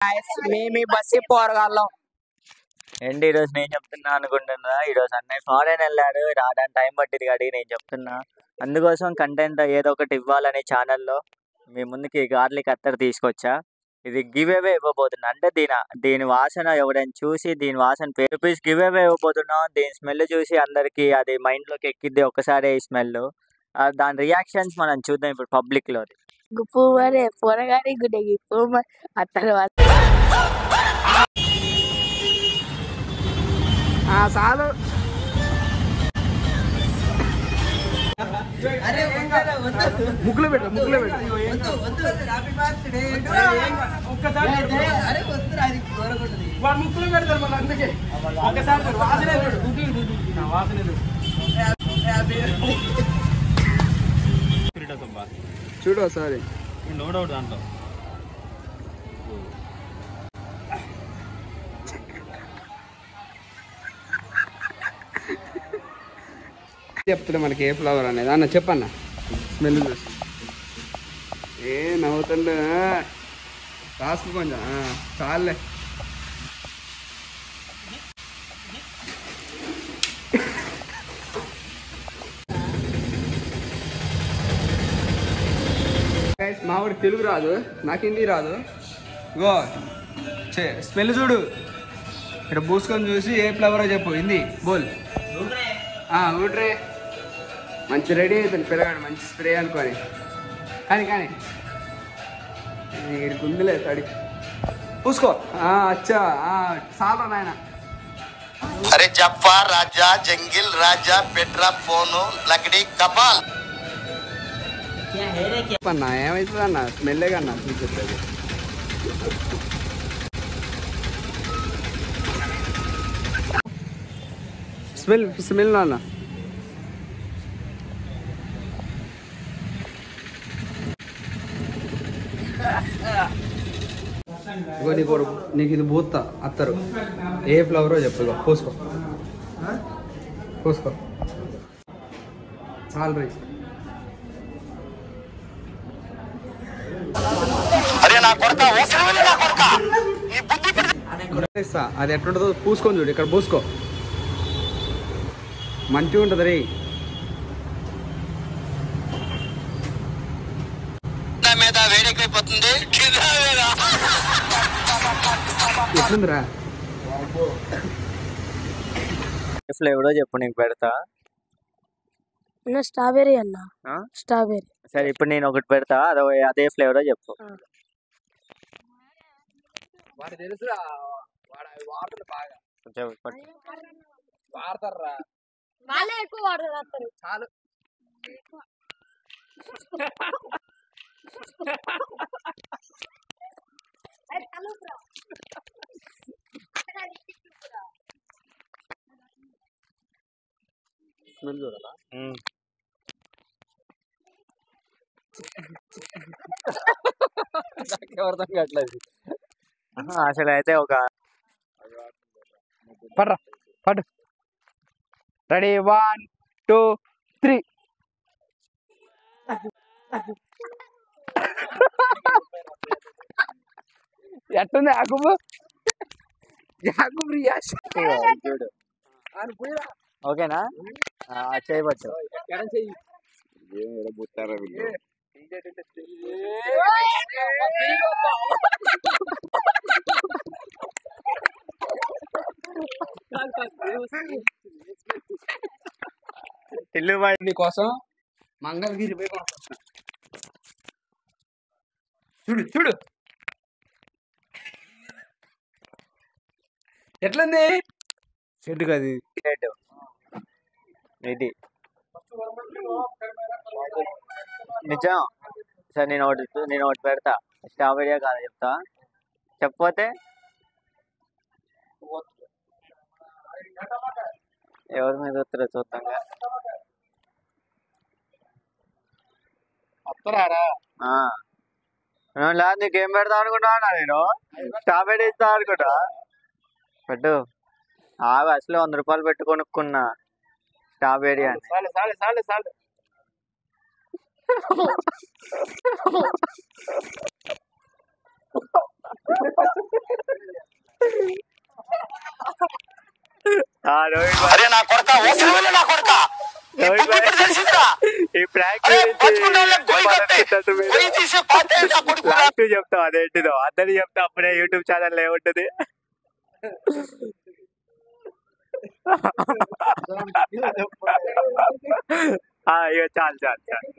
మేము బస్సు పోరగాళ్ళం. ఏంటి ఈరోజు నేను చెప్తున్నా అనుకుంటున్నా. ఈరోజు అన్నయ్య ఫారెన్ వెళ్ళాడు, రావడానికి టైం పట్టింది కాడి నేను చెప్తున్నా. అందుకోసం కంటెంట్ ఏదో ఒకటి ఇవ్వాలని ఛానల్లో మీ ముందుకి గార్లిక్ అత్తర్ తీసుకొచ్చా. ఇది గివ్ అవే ఇవ్వబోతున్నా. అంటే దీని వాసన ఎవరైనా చూసి దీని వాసన రూపీస్ గివ్ అవే ఇవ్వబోతున్నాం. దీని స్మెల్ చూసి అందరికి అది మైండ్లోకి ఎక్కిద్ది ఒకసారి ఈ స్మెల్. దాని రియాక్షన్స్ మనం చూద్దాం ఇప్పుడు పబ్లిక్లో. గుప్పు మరే పొరగాని గుడ్డే గుప్పు ఆ తర్వాత చాలు. ముక్కులో పెట్టు ముక్కులో పెట్టు. ముక్కులో పెడతారు మళ్ళీ అందుకే ఒకసారి వాసన చూడు ఒకసారి నో డౌట్ దాంట్లో చెప్తున్నా మనకి ఏ ఫ్లవర్ అనేది. అన్న చెప్పన్న స్మెల్ చూసి. ఏ నవ్వుతుండ రాసుకు కొంచెం చాలే. మావాడు తెలుగు రాదు, నాకు హిందీ రాదు. గో స్మెల్ చూడు, ఇక్కడ పూసుకొని చూసి ఏ ఫ్లవరో చెప్పు. హిందీ బోల్. ఊట్రే మంచి రెడీ అయిపోయింది పిల్లగాడు, మంచి స్ప్రే అనుకోని. కానీ గుందులే తడి పూసుకో. అచ్చా చాలా నాయన. अरे जप्पा राजा जंगिल राजा पेट्रा फोनो लकड़ी कपाल అన్న ఏమవుతుంది అన్న స్మెల్లే కన్నా చూపిస్తుంది. స్మెల్ అన్న నీకు ఇది పూస్తా అత్తరు. ఏ ఫ్లవరో చెప్పు. పూసుకో పూసుకో చాలు రైస్. అది ఎట్లుంటుందో పూసుకొని చూడు. ఇక్కడ పూసుకో మంచిగా ఉంటుంది రే. మీద వేడెక్కిపోతుంది ఎట్లుందిరా ఫ్లేవరో చెప్పు, నీకు పెడతా. స్ట్రాబెర్రీ అన్న. స్ట్రాబెర్రీ. సరే ఇప్పుడు నేను ఒకటి పెడతా, అదే ఫ్లేవరో చెప్పు. వాడు తెలుసురా, వాడు వాడతాడు బాగా. వాడతారా వాళ్ళే ఎక్కువ వాడతారు. చాలు. స్మెల్ చూడాలా? అర్థం కావట్లేదు అసలు అయితే ఒక పడ్రా పడు. రెడీ 1 2 3. ఎట్టుంది యాకూబు? యాకూబు చూడు. ఓకేనా? చేయవచ్చు. టిల్లుబాడి కోసం మంగళగిరి పోయి కొనుక్కొచ్చిన. చూడు చూడు ఎట్లుంది చెట్టు కది ఇది నిజం. సరే నేను ఒకటి పెడతా. స్ట్రాబెరీ కాదు చెప్తా. చెప్పపోతే ఎవరి మీద వస్తారో చూద్దాంగా. లేదు నీకేం పెడతా అనుకుంటా. నేను స్ట్రాబెరీ ఇస్తా అనుకుంటా. పెట్టు. అసలు 100 రూపాయలు పెట్టి కొనుక్కున్నా స్ట్రాబెరీ అని. రోహిత్ భాయ్, అరే నా కొడక ఓసలి నా కొడక రోహిత్ భాయ్, తెలిసిందా ఈ ప్రాంక్ అరే గురించి బతుకున్న వాళ్ళకి గొయ్యి కట్టే చెప్పాలనుకుంటున్నారు మీరు? గొయ్యి తీసే పాటే నా కొడుకు లాస్ట్ చెప్తాం అదేంటిదో అందరికి చెప్తా అప్పుడే యూట్యూబ్ ఛానల్ ఏముంటది. ఇక చాలు చాలు చాలు.